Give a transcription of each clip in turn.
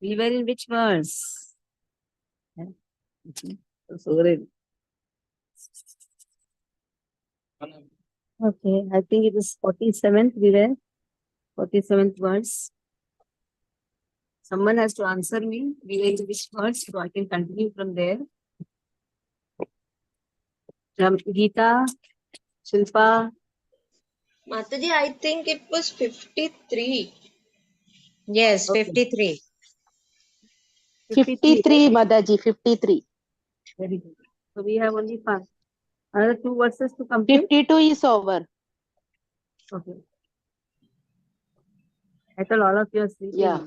We were in which verse? Sorry. Okay, I think it is 47th. We were 47th verse. Someone has to answer me. We were in which verse, so I can continue from there. Geeta, Shilpa. Mataji, I think it was 53. Yes, Okay. 53. 53, Mataji, 53. Very good. So we have only another 2 verses to complete. 52 is over. Okay. I thought all of you are sleeping. Yeah.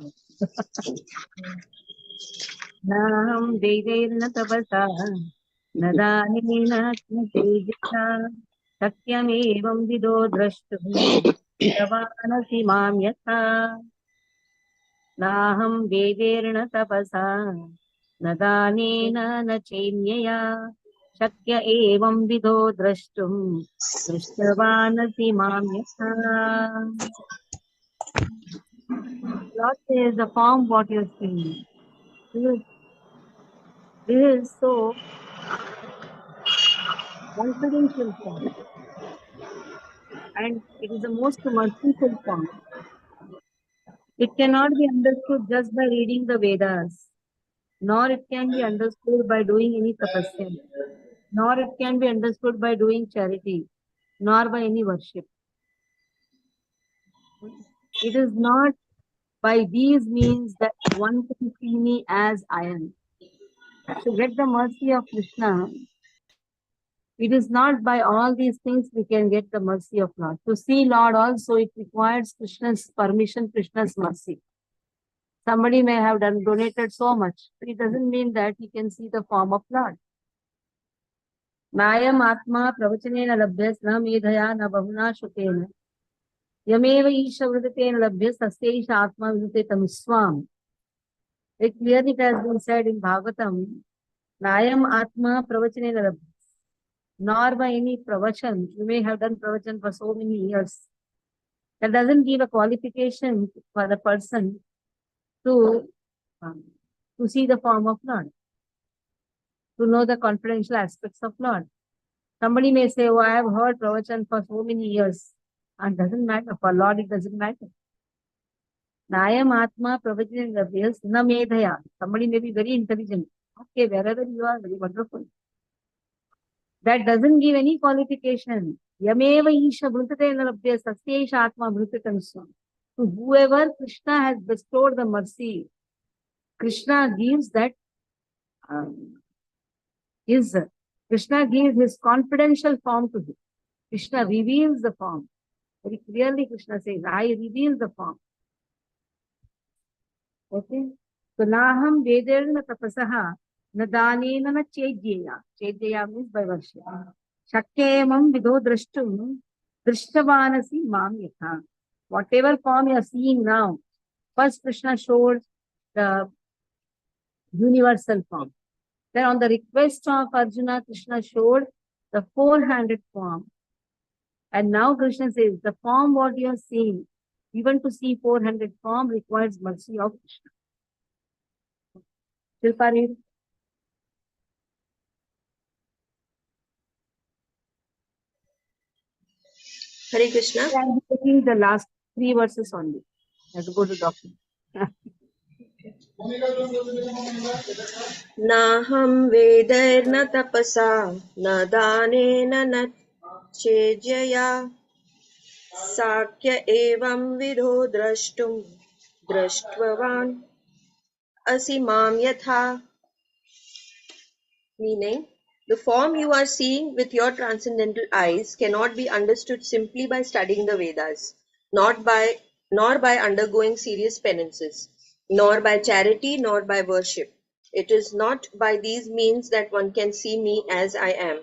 Naham Devairna Tapasa Nadanina Tejasa Satyam Evam Vido Drashtum Yavanasi Mam Yatha Naham Devairna Tapasa Nadanina Nachenyaya Shakya Evam Vido Drashtum Drishtavanasi Mam Yatha. Lord says the form what you're seeing. This is so confidential form, and it is the most merciful form. It cannot be understood just by reading the Vedas, nor it can be understood by doing any tapasya, nor it can be understood by doing charity, nor by any worship. It is not by these means that one can see me as I am. To get the mercy of Krishna, it is not by all these things we can get the mercy of Lord. To see Lord also, it requires Krishna's permission, Krishna's mercy. Somebody may have donated so much, but it doesn't mean that he can see the form of Lord. Nayam atma pravachanena labhyas na medhaya na bahuna shukena. Yameva isha vrutatena labhyas asya isha atma vrute tamiswam. Very clearly it has been said in Bhagavatam, Nayam atma pravachanena labhyas. Nor by any pravachan. You may have done pravachan for so many years. That doesn't give a qualification for the person to see the form of Lord, to know the confidential aspects of Lord. Somebody may say, oh, I have heard pravachan for so many years. And it doesn't matter. For Lord, it doesn't matter. Nayam atma pravachan labhyas na medhaya. Somebody may be very intelligent. Okay, wherever you are, very wonderful. That doesn't give any qualification. Yameva isha bhrutatena labhyas asya isha atma bhrutatamsvam. To whoever Krishna has bestowed the mercy, Krishna gives that Krishna gives his confidential form to him. Krishna reveals the form. Very clearly Krishna says, I reveal the form. Okay? So naham vedirna tapasaha nadanena na chejyeya. Chejyeya means by worship. Shakyemam vido drashtum drishtavanasi mam yatha. Whatever form you are seeing now, first Krishna showed the universal form. Then on the request of Arjuna, Krishna showed the four-handed form. And now Krishna says, the form what you are seeing, even to see four-handed form requires mercy of Krishna. Shilpa, read. Hare Krishna. I am taking the last 3 verses only. I have to go to doctor. Naham vedairna tapasa na danena na chejaya sakya evam vidho drashtum drashtvavan asimam yatha. Meaning, the form you are seeing with your transcendental eyes cannot be understood simply by studying the Vedas, nor by undergoing serious penances, nor by charity, nor by worship. It is not by these means that one can see me as I am.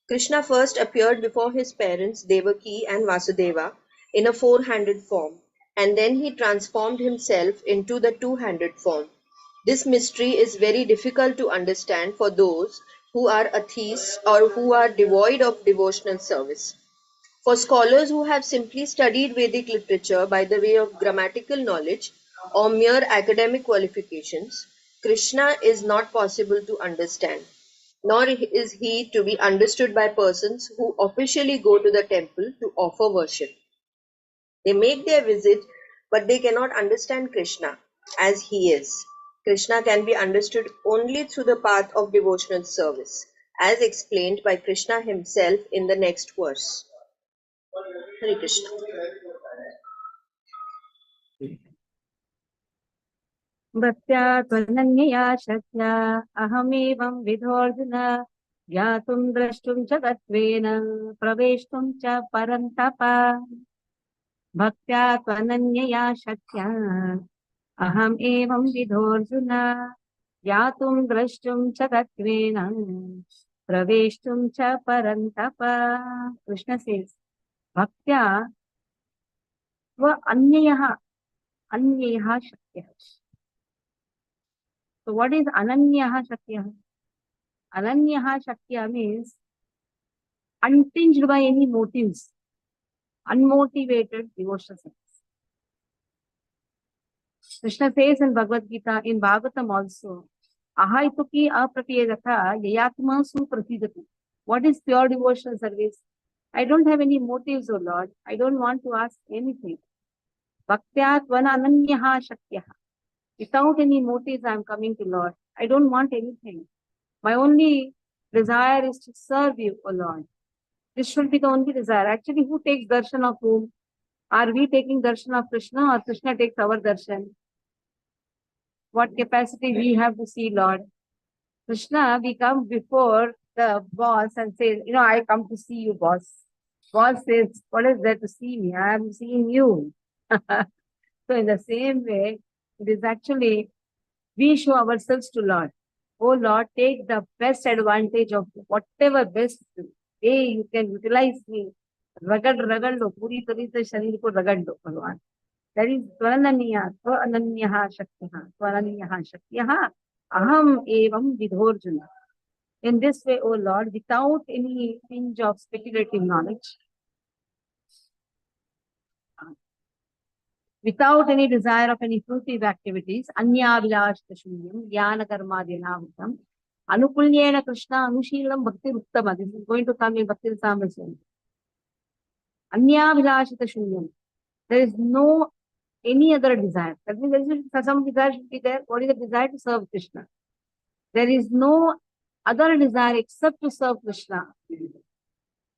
Krishna first appeared before his parents Devaki and Vasudeva in a four-handed form, and then he transformed himself into the two-handed form. This mystery is very difficult to understand for those who are atheists or who are devoid of devotional service. For scholars who have simply studied Vedic literature by the way of grammatical knowledge, or mere academic qualifications, Krishna is not possible to understand, nor is he to be understood by persons who officially go to the temple to offer worship. They make their visit, but they cannot understand Krishna as he is. Krishna can be understood only through the path of devotional service, as explained by Krishna himself in the next verse. Hare Krishna. भक्त्या त्वनन्यया शक्या अहमेवं विधोऽर्जुन ज्ञातुं द्रष्टुं च तत्त्वेन प्रवेष्टुं च परन्तप भक्त्या त्वनन्यया शक्या अहम् एवं विधोऽर्जुन ज्ञातुं द्रष्टुं च तत्त्वेन प्रवेष्टुं च परन्तप कृष्ण says भक्त्या त्व अन्ययः शक्यः. So what is ananyaha shakya? Ananyaha shakya means untinged by any motives, unmotivated devotional service. Krishna says in Bhagavad Gita, in Bhagavatam also, ahaituki apratiyedatha yayatma suprasidati. What is pure devotional service? I don't have any motives, O Lord. I don't want to ask anything. Bhaktya tvana ananyaha shakya. Without any motives, I am coming to Lord. I don't want anything. My only desire is to serve you, O Lord. This should be the only desire. Actually, who takes darshan of whom? Are we taking darshan of Krishna or Krishna takes our darshan? What capacity we have to see Lord? Krishna, we come before the boss and say, I come to see you, boss. Boss says, what is there to see me? I am seeing you. So in the same way, it is actually, we show ourselves to Lord. Oh Lord, take the best advantage of whatever best way you can utilize me. रगड़ लो पूरी तरह से शरीर को रगड़ लो भगवान. That is त्वनन्यः शक्यः aham evam vidhorjuna. In this way, O Lord, without any tinge of speculative knowledge, without any desire of any fruitive activities, anyavilashta shunyam jnana karmadhyanahutam anukulyena krishna anushilam bhakti uttama. This is going to come in Bhakti Rasamrita soon. Anyavilashita shunyam. There is no any other desire. That means there is some desire should be there. What is the desire? To serve Krishna. There is no other desire except to serve Krishna.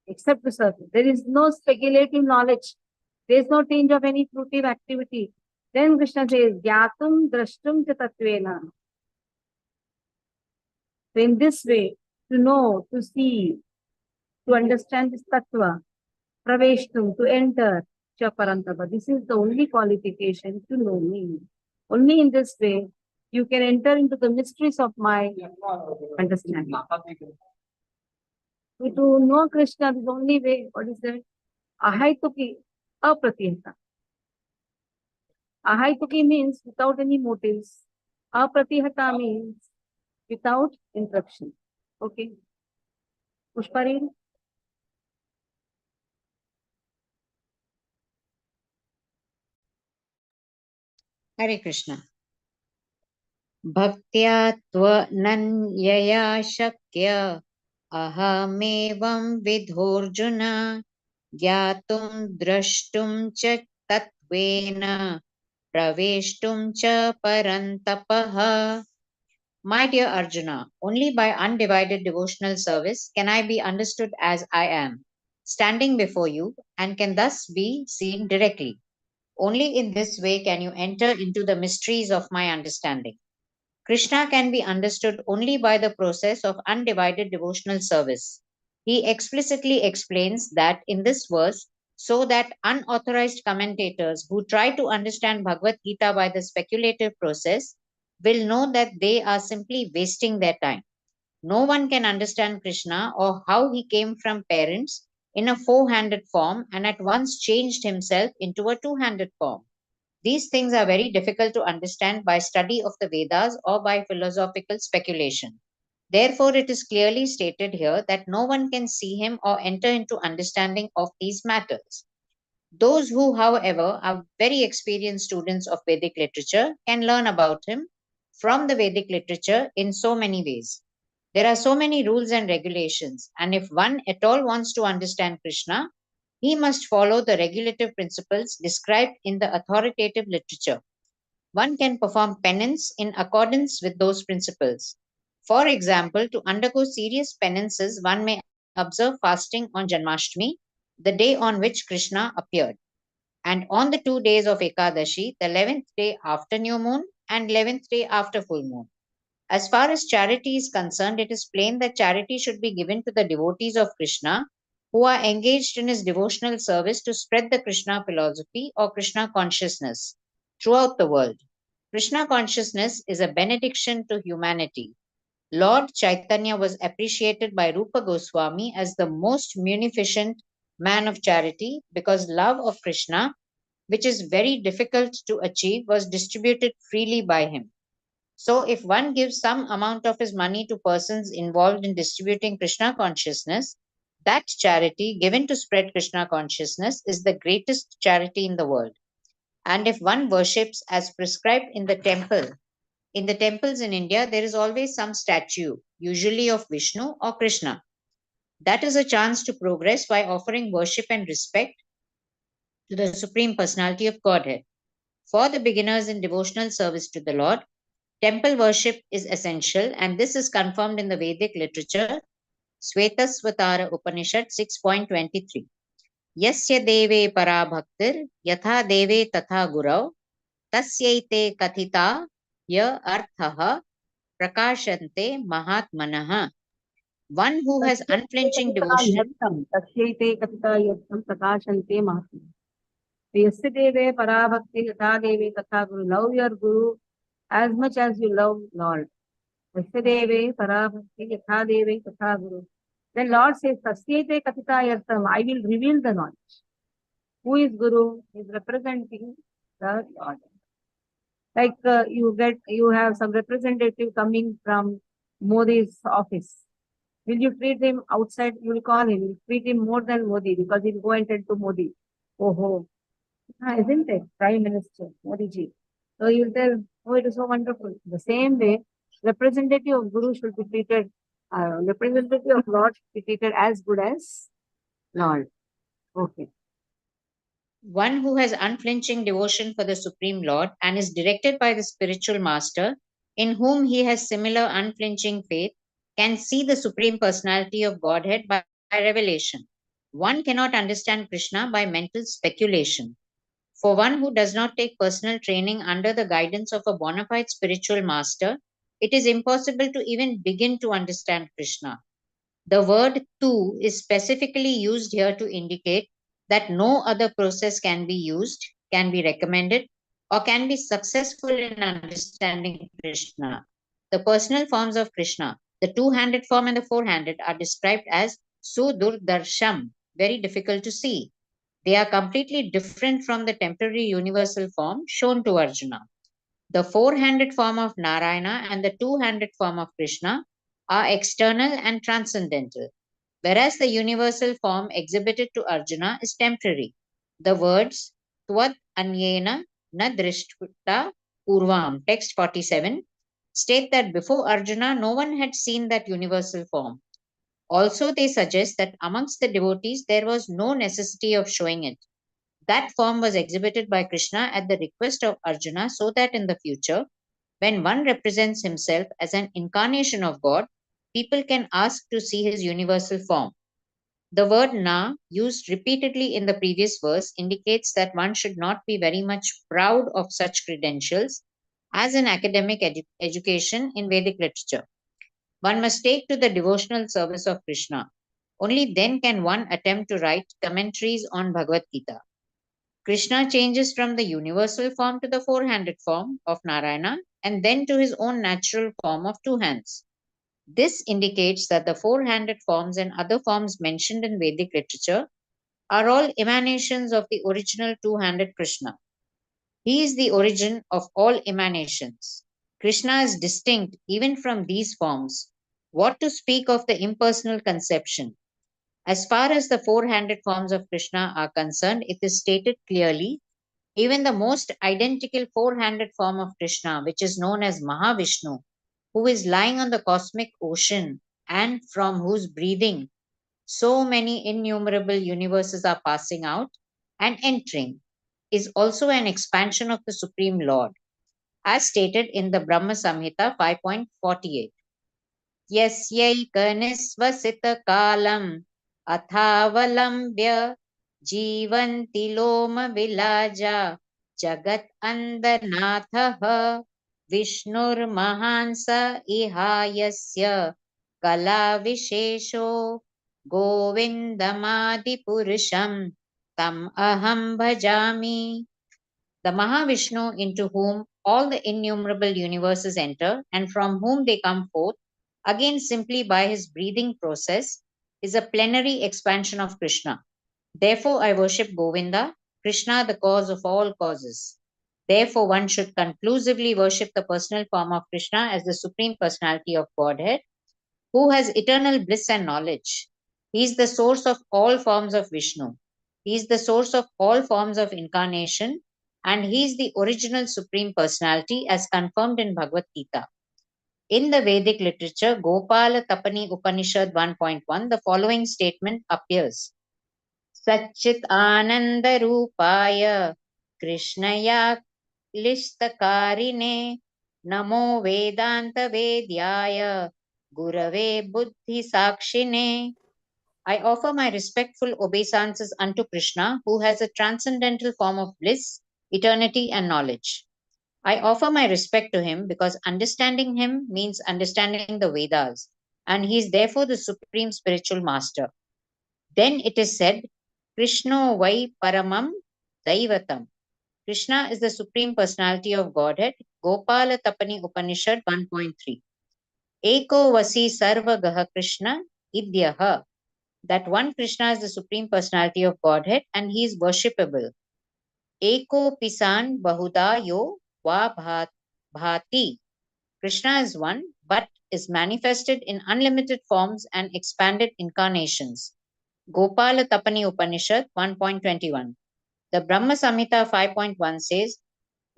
Except to serve. There is no speculative knowledge. There is no tinge of any fruitive activity. Then Krishna says, Gyatum drashtum cha tatvena. So in this way, to know, to see, to understand this tattva, praveshtum, to enter, cha parantapa. This is the only qualification to know me. Only in this way, you can enter into the mysteries of my understanding. To know Krishna, the only way, what is that? Ahaituki, apratihata. Ahaituki means without any motives. Apratihata means without interruption. Okay. Pushparin? Hare Krishna. Bhaktya tvananyaya shakya ahamevam vidhorjuna ज्ञातुं द्रष्टुं च तत्त्वेन praveshtum cha parantapah. My dear Arjuna, only by undivided devotional service can I be understood as I am, standing before you, and can thus be seen directly. Only in this way can you enter into the mysteries of my understanding. Krishna can be understood only by the process of undivided devotional service. He explicitly explains that in this verse, so that unauthorized commentators who try to understand Bhagavad Gita by the speculative process will know that they are simply wasting their time. No one can understand Krishna or how he came from parents in a four-handed form and at once changed himself into a two-handed form. These things are very difficult to understand by study of the Vedas or by philosophical speculation. Therefore, it is clearly stated here that no one can see him or enter into understanding of these matters. Those who, however, are very experienced students of Vedic literature can learn about him from the Vedic literature in so many ways. There are so many rules and regulations, and if one at all wants to understand Krishna, he must follow the regulative principles described in the authoritative literature. One can perform penance in accordance with those principles. For example, to undergo serious penances, one may observe fasting on Janmashtami, the day on which Krishna appeared, and on the 2 days of Ekadashi, the 11th day after new moon and 11th day after full moon. As far as charity is concerned, it is plain that charity should be given to the devotees of Krishna who are engaged in his devotional service to spread the Krishna philosophy or Krishna consciousness throughout the world. Krishna consciousness is a benediction to humanity. Lord Chaitanya was appreciated by Rupa Goswami as the most munificent man of charity because love of Krishna, which is very difficult to achieve, was distributed freely by him. So, if one gives some amount of his money to persons involved in distributing Krishna consciousness, that charity given to spread Krishna consciousness is the greatest charity in the world. And if one worships as prescribed in the temples in India, there is always some statue, usually of Vishnu or Krishna. That is a chance to progress by offering worship and respect to the Supreme Personality of Godhead. For the beginners in devotional service to the Lord, temple worship is essential, and this is confirmed in the Vedic literature, Svetasvatara Upanishad 6.23. Yasya deve para bhaktir yatha deve tatha gurau tasyaite kathita ya arthaha prakashante mahatmanah. One who has unflinching devotion. तस्यैते कथिता यत्तं प्रकाशन्ते महात्मा. यस्य देवे पराभक्ति यथा देवे तथा गुरु. Love your guru as much as you love Lord. यस्य देवे पराभक्ति यथा देवे तथा गुरु. Then Lord says, Tasyete Katita Yartam, I will reveal the knowledge. Who is Guru? He is representing the Lord. Like you have some representative coming from Modi's office. Will you treat him outside? You will call him. You will treat him more than Modi because he will go and tell to Modi. Oh, isn't it? Prime Minister, Modi ji. So you will tell, oh, it is so wonderful. The same way, representative of Guru should be treated, representative of Lord should be treated as good as Lord. Okay. One who has unflinching devotion for the Supreme Lord and is directed by the spiritual master, in whom he has similar unflinching faith, can see the Supreme Personality of Godhead by revelation. One cannot understand Krishna by mental speculation. For one who does not take personal training under the guidance of a bona fide spiritual master, it is impossible to even begin to understand Krishna. The word tu is specifically used here to indicate that no other process can be used, can be recommended, or can be successful in understanding Krishna. The personal forms of Krishna, the two-handed form and the four-handed, are described as sudurdarsham, very difficult to see. They are completely different from the temporary universal form shown to Arjuna. The four-handed form of Narayana and the two-handed form of Krishna are external and transcendental, whereas the universal form exhibited to Arjuna is temporary. The words Tvad Anyena Na Drishta Purvam, text 47, state that before Arjuna, no one had seen that universal form. Also, they suggest that amongst the devotees, there was no necessity of showing it. That form was exhibited by Krishna at the request of Arjuna so that in the future, when one represents himself as an incarnation of God, people can ask to see his universal form. The word na, used repeatedly in the previous verse, indicates that one should not be very much proud of such credentials as in academic education in Vedic literature. One must take to the devotional service of Krishna. Only then can one attempt to write commentaries on Bhagavad Gita. Krishna changes from the universal form to the four-handed form of Narayana and then to his own natural form of two hands. This indicates that the four-handed forms and other forms mentioned in Vedic literature are all emanations of the original two-handed Krishna. He is the origin of all emanations. Krishna is distinct even from these forms. What to speak of the impersonal conception? As far as the four-handed forms of Krishna are concerned, it is stated clearly, even the most identical four-handed form of Krishna, which is known as Mahavishnu, who is lying on the cosmic ocean and from whose breathing so many innumerable universes are passing out and entering, is also an expansion of the Supreme Lord, as stated in the Brahma Samhita 5.48. यस्यैकनिःश्वसितकालम् अथावलम्ब्य जीवन्ति लोमविलाजा जगत् अन्दनाथः विष्णुर्महान् स इहायस्य कलाविशेषो गोविन्दमादिपुरुषं तम् अहं भजामि. The Mahavishnu, into whom all the innumerable universes enter and from whom they come forth, again simply by his breathing process, is a plenary expansion of Krishna. Therefore, I worship Govinda, Krishna, the cause of all causes. Therefore, one should conclusively worship the personal form of Krishna as the Supreme Personality of Godhead, who has eternal bliss and knowledge. He is the source of all forms of Vishnu. He is the source of all forms of incarnation, and he is the original Supreme Personality as confirmed in Bhagavad Gita. In the Vedic literature, Gopala Tapani Upanishad 1.1, the following statement appears. Satchit Ananda Rupaya Krishnaya Lishtakarine Namo Vedanta Vedyaya Gurave Buddhi Sakshine. I offer my respectful obeisances unto Krishna, who has a transcendental form of bliss, eternity, and knowledge. I offer my respect to him because understanding him means understanding the Vedas, and he is therefore the supreme spiritual master. Then it is said, Krishno Vai Paramam Daivatam. Krishna is the supreme personality of Godhead. Gopala Tapani Upanishad 1.3. Eko Vasi Sarvagaha Krishna Idyaha. That one Krishna is the supreme personality of Godhead and he is worshipable. Eko Pisan Bahuda Yo Va Bhati. Krishna is one, but is manifested in unlimited forms and expanded incarnations. Gopala Tapani Upanishad 1.21. The Brahma Samhita 5.1 says,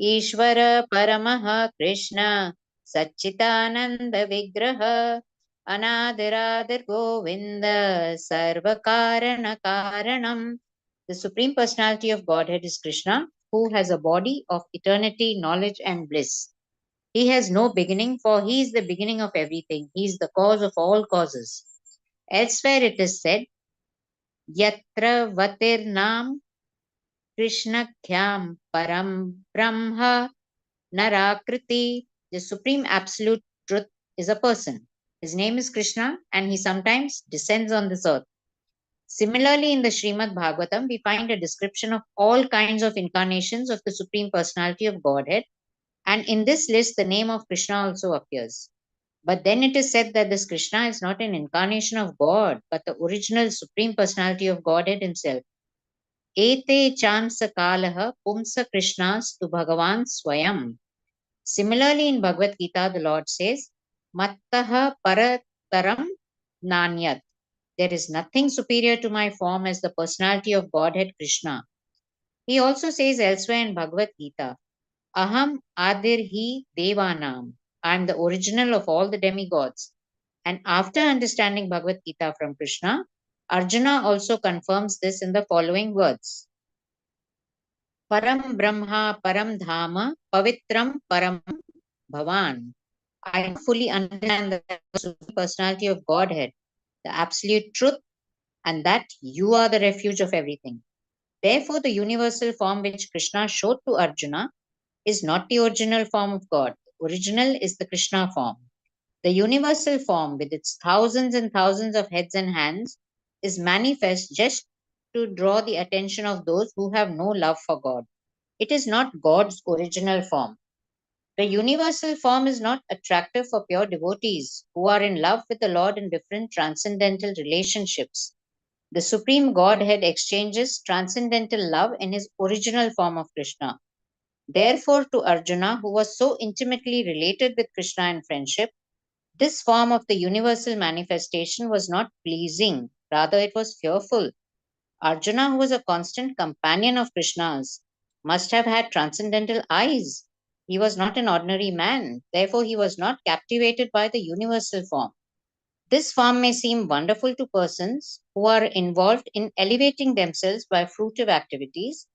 Ishvara Paramaha Krishna Satchitananda Vigraha Anadiradir Govinda Sarvakarana Karanam. The Supreme Personality of Godhead is Krishna, who has a body of eternity, knowledge, and bliss. He has no beginning, for he is the beginning of everything. He is the cause of all causes. Elsewhere it is said, Yatra Vatirnam Krishnakhyam Param Brahma Narakriti. The Supreme Absolute Truth is a person. His name is Krishna and he sometimes descends on this earth. Similarly, in the Srimad Bhagavatam, we find a description of all kinds of incarnations of the Supreme Personality of Godhead. And in this list, the name of Krishna also appears. But then it is said that this Krishna is not an incarnation of God, but the original Supreme Personality of Godhead himself. Ete chamsa kalaha pumsa Krishnas tu Bhagavan swayam. Similarly, in Bhagavad Gita, the Lord says, Mattaha parataram nanyat. There is nothing superior to my form as the personality of Godhead Krishna. He also says elsewhere in Bhagavad Gita, Aham adirhi devanam. I am the original of all the demigods. And after understanding Bhagavad Gita from Krishna, Arjuna also confirms this in the following words. Param Brahma Param Dhama Pavitram Param Bhavan. I fully understand the supreme personality of Godhead, the absolute truth, and that you are the refuge of everything. Therefore, the universal form which Krishna showed to Arjuna is not the original form of God. The original is the Krishna form. The universal form, with its thousands and thousands of heads and hands, is manifest just to draw the attention of those who have no love for God. It is not God's original form. The universal form is not attractive for pure devotees who are in love with the Lord in different transcendental relationships. The Supreme Godhead exchanges transcendental love in his original form of Krishna. Therefore, to Arjuna, who was so intimately related with Krishna in friendship, this form of the universal manifestation was not pleasing Rather, it was fearful. Arjuna, who was a constant companion of Krishna's, must have had transcendental eyes. He was not an ordinary man. Therefore, he was not captivated by the universal form. This form may seem wonderful to persons who are involved in elevating themselves by fruitive activities,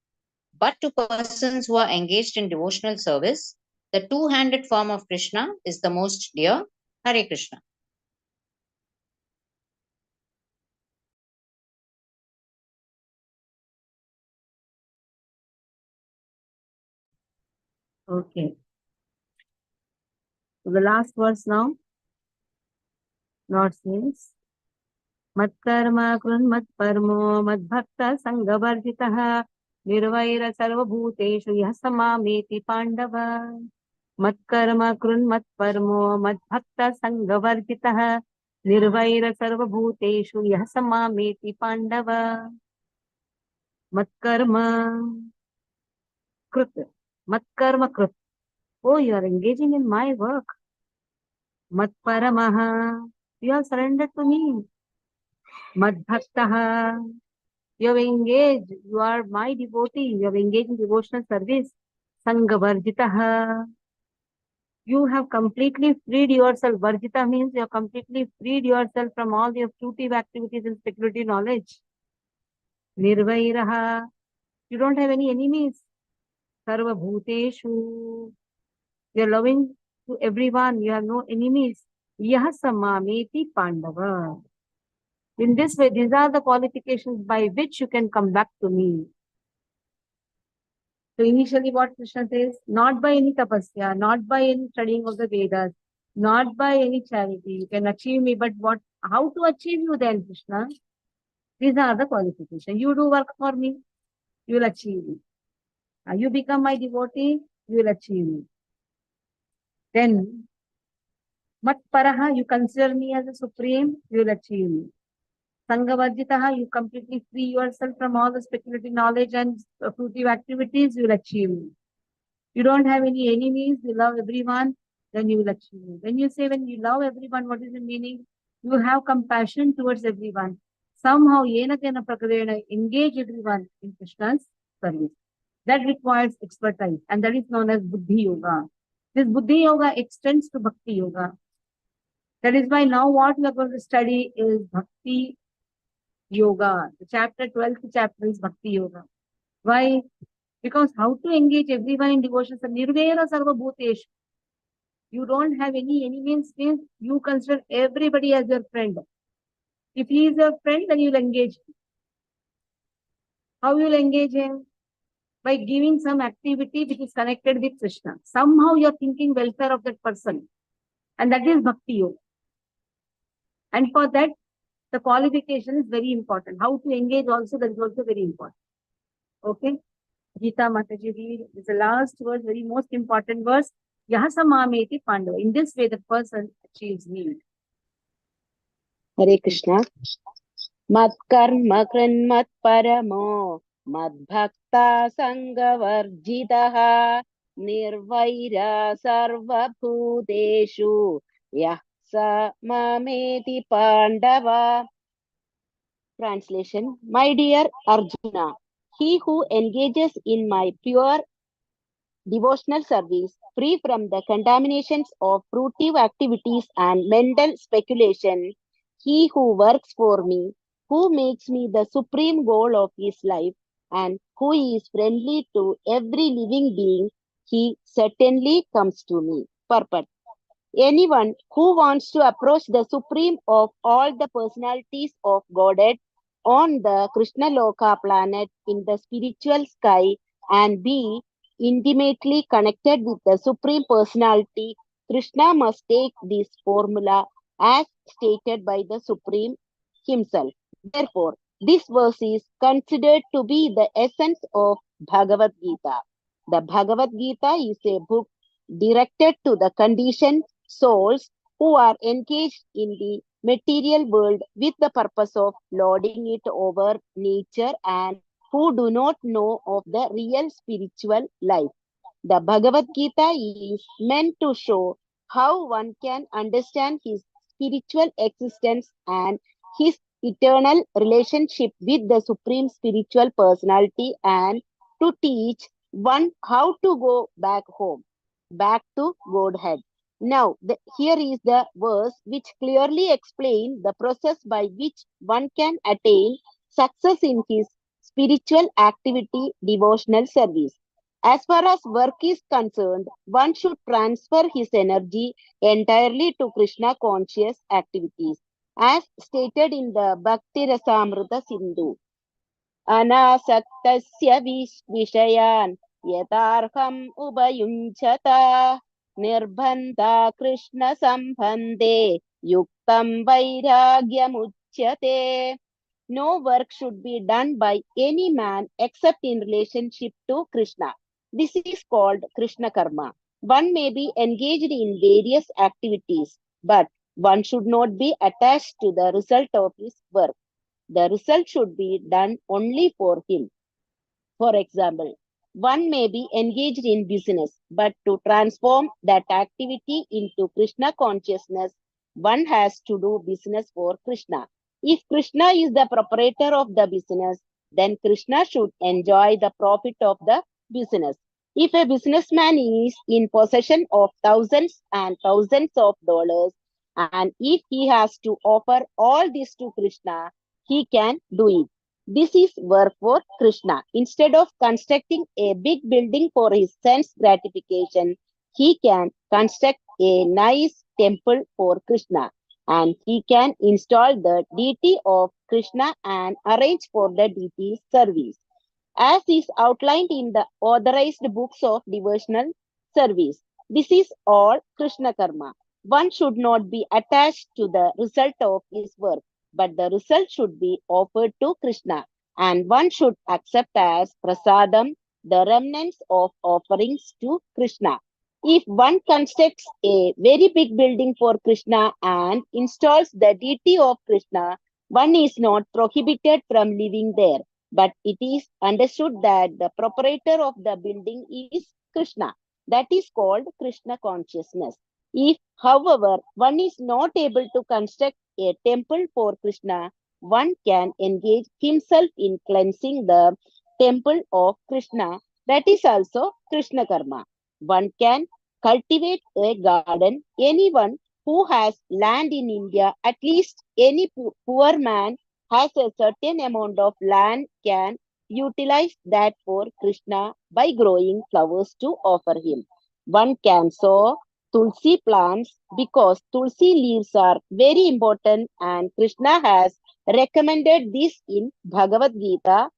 but to persons who are engaged in devotional service, the two-handed form of Krishna is the most dear. Hare Krishna. Okay. So the last verse now. Lord says, Matkarma krun matparmo madbhakta sanghavarjitah nirvaira sarvabhuteshu yasamameti pandava. Matkarma krun matparmo madbhakta sanghavarjitah nirvaira sarvabhuteshu yasamameti pandava. Matkarma krut. Matkarma krut. Oh, you are engaging in my work. Matparamaha. You have surrendered to me. Madbhaktaha. You have engaged. You are my devotee. You have engaged in devotional service. Sanghavarjitaha. You have completely freed yourself. Varjita means you have completely freed yourself from all the fruitive activities and speculative knowledge. Nirvairaha. You don't have any enemies. Sarva bhuteshu. You are loving to everyone. You have no enemies. Yaha samameti pandava. In this way, these are the qualifications by which you can come back to me. So initially what Krishna says, not by any tapasya, not by any studying of the Vedas, not by any charity, you can achieve me, but how to achieve you then, Krishna? These are the qualifications. You do work for me, you will achieve me. You become my devotee, you will achieve me. Then, mat paraha, you consider me as a supreme, you will achieve me. Sanghavarjitaha, you completely free yourself from all the speculative knowledge and fruitive activities, you will achieve me. You don't have any enemies, you love everyone, then you will achieve it. When you say when you love everyone, what is the meaning? You have compassion towards everyone. Somehow, yena tena prakarena, engage everyone in Krishna's service. That requires expertise, and that is known as Buddhi Yoga. This Buddhi Yoga extends to Bhakti Yoga. That is why now what we are going to study is Bhakti Yoga. The chapter 12th chapter is Bhakti Yoga. Why? Because how to engage everyone in devotion? Nirvera sarva bhuteshu. You don't have any enemies, means you consider everybody as your friend. If he is your friend, then you will engage him. How you will engage him? By giving some activity which is connected with Krishna. Somehow you are thinking welfare of that person. And that is Bhakti Yoga. And for that, the qualification is very important. How to engage also, that is also very important. Okay? Gita Mataji read is the last verse, very most important verse. Yahasamameti Pandava. In this way, the person achieves me. Hare Krishna. Matkarma kranmat paramo madbhakta sanghavarjitaha nirvaira sarva bhuteshu yah sa mameti pandava. Translation. My dear Arjuna, he who engages in my pure devotional service, free from the contaminations of fruitive activities and mental speculation, he who works for me, who makes me the supreme goal of his life, and who is friendly to every living being, he certainly comes to me. Purport. Anyone who wants to approach the supreme of all the personalities of Godhead on the Krishna Loka planet in the spiritual sky and be intimately connected with the supreme personality, Krishna must take this formula as stated by the supreme himself. Therefore, this verse is considered to be the essence of Bhagavad Gita. The Bhagavad Gita is a book directed to the conditioned souls who are engaged in the material world with the purpose of lording it over nature and who do not know of the real spiritual life. The Bhagavad Gita is meant to show how one can understand his spiritual existence and his eternal relationship with the Supreme Spiritual Personality and to teach one how to go back home, back to Godhead. Now, here is the verse which clearly explains the process by which one can attain success in his spiritual activity, devotional service. As far as work is concerned, one should transfer his energy entirely to Krishna conscious activities, as stated in the Bhakti Rasamrita Sindhu. Anasaktasya vishayan yatarham ubayunchata nirbhanta Krishna sambhande yuktam vairagyamuchyate. No work should be done by any man except in relationship to Krishna. This is called Krishna karma. One may be engaged in various activities, but one should not be attached to the result of his work. The result should be done only for him. For example, one may be engaged in business, but to transform that activity into Krishna consciousness, one has to do business for Krishna. If Krishna is the proprietor of the business, then Krishna should enjoy the profit of the business. If a businessman is in possession of thousands and thousands of dollars, and if he has to offer all this to Krishna, he can do it. This is work for Krishna. Instead of constructing a big building for his sense gratification, he can construct a nice temple for Krishna, and he can install the deity of Krishna and arrange for the deity's service, as is outlined in the authorized books of devotional service. This is all Krishna karma. One should not be attached to the result of his work, but the result should be offered to Krishna, and one should accept as prasadam the remnants of offerings to Krishna. If one constructs a very big building for Krishna and installs the deity of Krishna, one is not prohibited from living there, but it is understood that the proprietor of the building is Krishna. That is called Krishna consciousness. If, however, one is not able to construct a temple for Krishna, one can engage himself in cleansing the temple of Krishna. That is also Krishna karma. One can cultivate a garden. Anyone who has land in India, at least any poor man has a certain amount of land, can utilize that for Krishna by growing flowers to offer him. One can sow tulsi plants because tulsi leaves are very important, and Krishna has recommended this in Bhagavad Gita.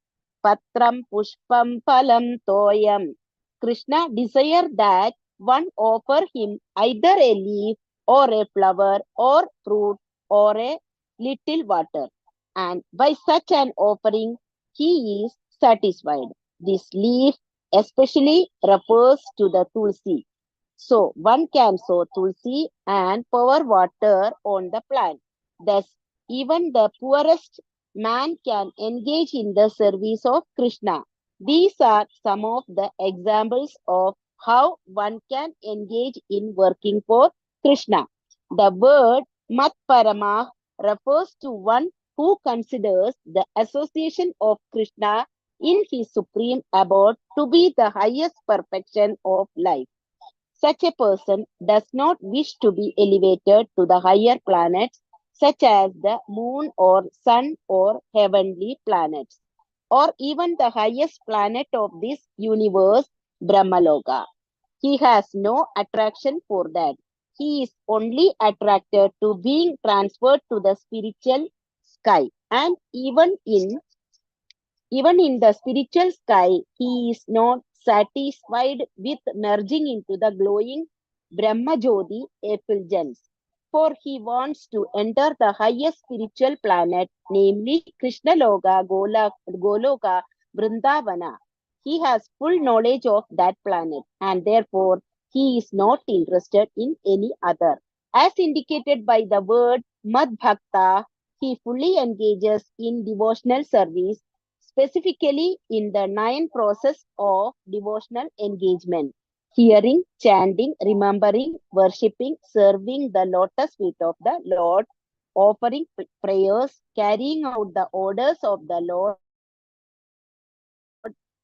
Patram pushpam phalam toyam. Krishna desired that one offer him either a leaf or a flower or fruit or a little water, and by such an offering he is satisfied. This leaf especially refers to the tulsi. So one can sow tulsi and pour water on the plant. Thus, even the poorest man can engage in the service of Krishna. These are some of the examples of how one can engage in working for Krishna. The word Mat Paramah refers to one who considers the association of Krishna in his supreme abode to be the highest perfection of life. Such a person does not wish to be elevated to the higher planets, such as the moon or sun or heavenly planets, or even the highest planet of this universe, Brahmaloka. He has no attraction for that. He is only attracted to being transferred to the spiritual sky. And even in the spiritual sky, he is not satisfied with merging into the glowing Brahmajodi effulgence, for he wants to enter the highest spiritual planet, namely Krishnaloka, Goloka, Vrindavana. He has full knowledge of that planet, and therefore he is not interested in any other. As indicated by the word Mad Bhakta, he fully engages in devotional service, specifically in the 9 process of devotional engagement: hearing, chanting, remembering, worshipping, serving the lotus feet of the Lord, offering prayers, carrying out the orders of the Lord,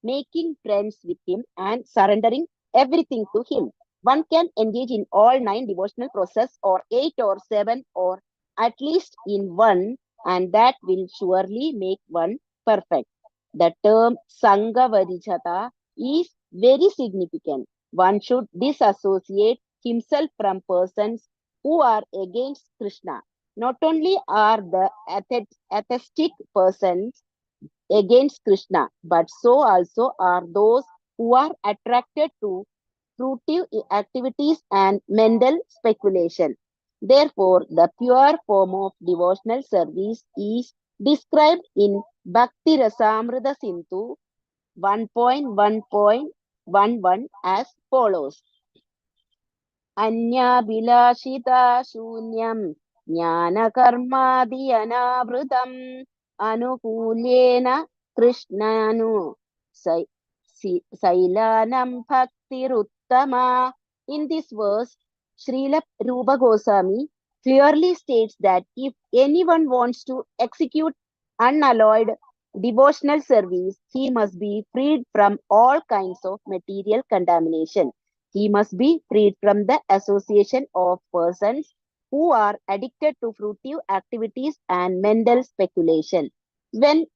making friends with him, and surrendering everything to him. One can engage in all 9 devotional process or 8 or 7 or at least in one, and that will surely make one perfect. The term Sangha Varijata is very significant. One should disassociate himself from persons who are against Krishna. Not only are the atheistic persons against Krishna, but so also are those who are attracted to fruitive activities and mental speculation. Therefore, the pure form of devotional service is described in Bhakti Rasamrita Sindhu 1.1.11 as follows. अन्याभिलाषिता शून्यं ज्ञानकर्मादि अनावृतम् अनुकूल्येन कृष्णानु शैलानं भक्तिरुत्तमा. In this verse, Srila Rupa Goswami clearly states that if anyone wants to execute unalloyed devotional service, he must be freed from all kinds of material contamination. He must be freed from the association of persons who are addicted to fruitive activities and mental speculation. When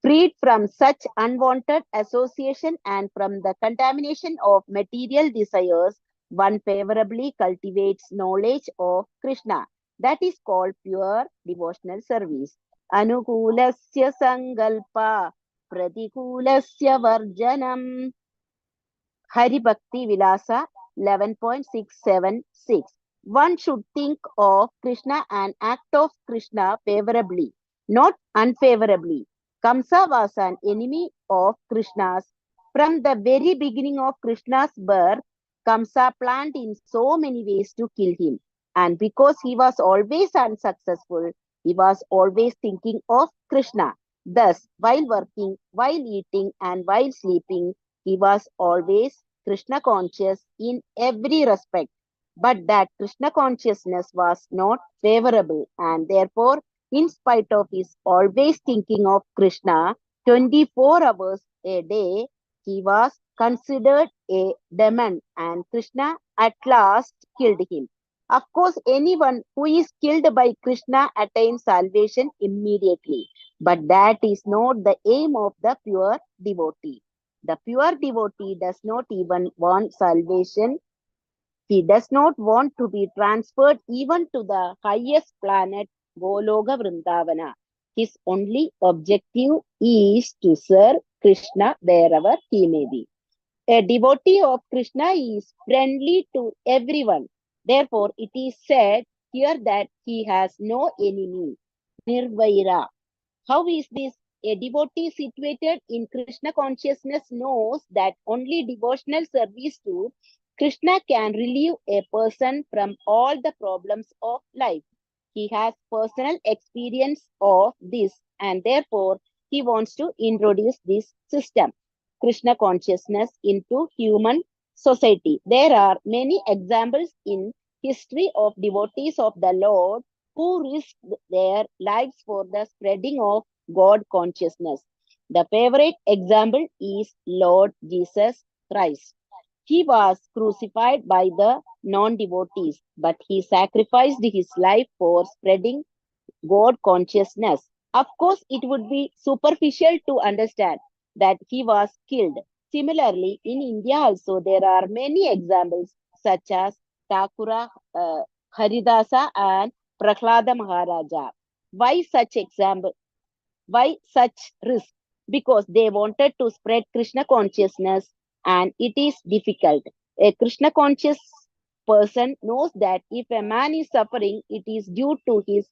freed from such unwanted association and from the contamination of material desires, one favorably cultivates knowledge of Krishna. That is called pure devotional service. Anukulasya sangalpa pratikulasya varjanam. Hari Bhakti Vilasa 11.676. One should think of Krishna and act of Krishna favorably, not unfavorably. Kamsa was an enemy of Krishna's. From the very beginning of Krishna's birth, Kamsa planned in so many ways to kill him. And because he was always unsuccessful, he was always thinking of Krishna. Thus, while working, while eating, and while sleeping, he was always Krishna conscious in every respect. But that Krishna consciousness was not favorable, and therefore, in spite of his always thinking of Krishna 24 hours a day, he was considered a demon, and Krishna at last killed him. Of course, anyone who is killed by Krishna attains salvation immediately, but that is not the aim of the pure devotee. The pure devotee does not even want salvation. He does not want to be transferred even to the highest planet, Goloka Vrindavana. His only objective is to serve Krishna wherever he may be. A devotee of Krishna is friendly to everyone. Therefore, it is said here that he has no enemy. Nirvaira. How is this? A devotee situated in Krishna consciousness knows that only devotional service to Krishna can relieve a person from all the problems of life. He has personal experience of this, and therefore he wants to introduce this system, Krishna consciousness, into human society. There are many examples in history of devotees of the Lord who risked their lives for the spreading of God consciousness. The favorite example is Lord Jesus Christ. He was crucified by the non-devotees, but he sacrificed his life for spreading God consciousness. Of course, it would be superficial to understand that he was killed. Similarly, in India also, there are many examples such as Thakura, Haridasa and Prahlada Maharaja. Why such example? Why such risk? Because they wanted to spread Krishna consciousness, and it is difficult. A Krishna conscious person knows that if a man is suffering, it is due to his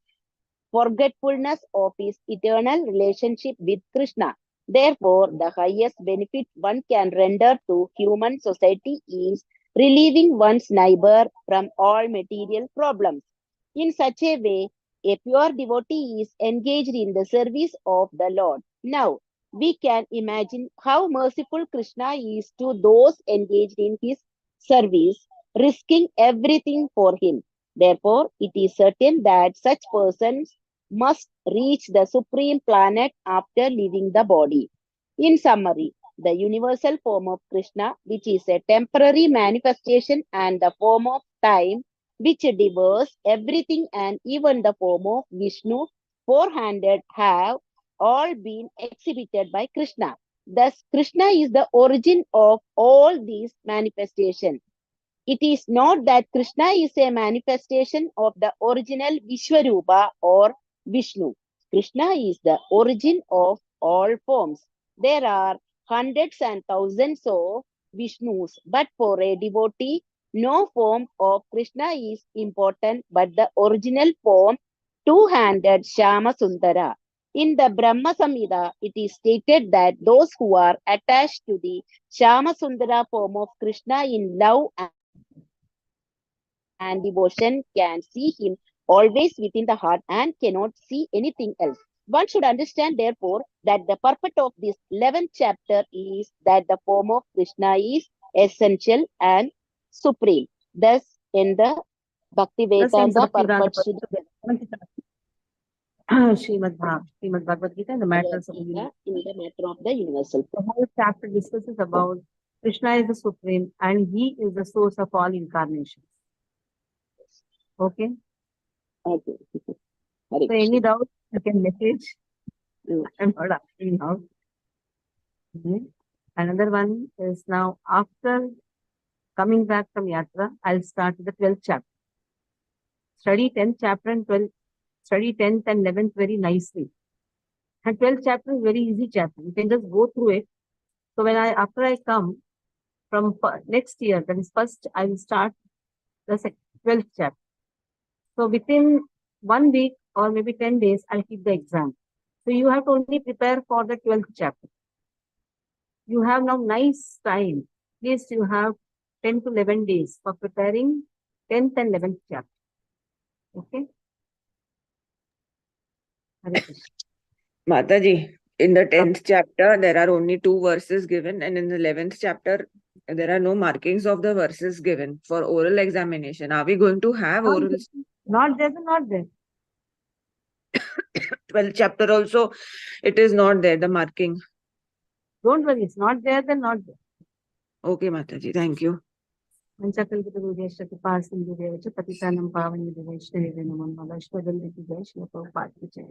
forgetfulness of his eternal relationship with Krishna. Therefore, the highest benefit one can render to human society is relieving one's neighbor from all material problems. In such a way, a pure devotee is engaged in the service of the Lord. Now, we can imagine how merciful Krishna is to those engaged in his service, risking everything for him. Therefore, it is certain that such persons must reach the supreme planet after leaving the body. In summary, the universal form of Krishna, which is a temporary manifestation, and the form of time, which devours everything, and even the form of Vishnu, four-handed, have all been exhibited by Krishna. Thus, Krishna is the origin of all these manifestations. It is not that Krishna is a manifestation of the original Vishwarupa or Vishnu. Krishna is the origin of all forms. There are hundreds and thousands of Vishnus, but for a devotee, no form of Krishna is important but the original form, two-handed Shama Sundara. In the Brahma Samhita, it is stated that those who are attached to the Shama Sundara form of Krishna in love and devotion can see him always within the heart and cannot see anything else. One should understand, therefore, that the purport of this 11th chapter is that the form of Krishna is essential and supreme. Thus, in the Bhakti Thus ends the Vedanta Bhaktivedanta purport Srimad Bhagavad Gita and the matters of the universe. in the matter of the universal. The whole chapter discusses about Krishna is the supreme and he is the source of all incarnations. Okay. Okay. So Hare any Krishna. doubt you can message. Mm. I'm not asking now. Another one is now after coming back from Yatra, I'll start with the 12th chapter. Study 10th chapter and 12th, study 10th and 11th very nicely. And 12th chapter is very easy chapter. You can just go through it. So when after I come from next year, that is first, I will start the 12th chapter. So within 1 week or maybe 10 days, I'll keep the exam. So you have to only prepare for the 12th chapter. You have now nice time. At least you have 10 to 11 days for preparing 10th and 11th chapter. Okay? Hare Krishna. Mataji, in the 10th chapter, there are only 2 verses given, and in the 11th chapter, there are no markings of the verses given for oral examination. Are we going to have orals? Not there, not there. 12th chapter also, it is not there, the marking. Don't worry, it's not there, then not there. Okay, Mataji, thank you. Manchakal Pati Sanam Pavani Vishnu Namo Namaste Jai Shri Prabhupada Ki Jai.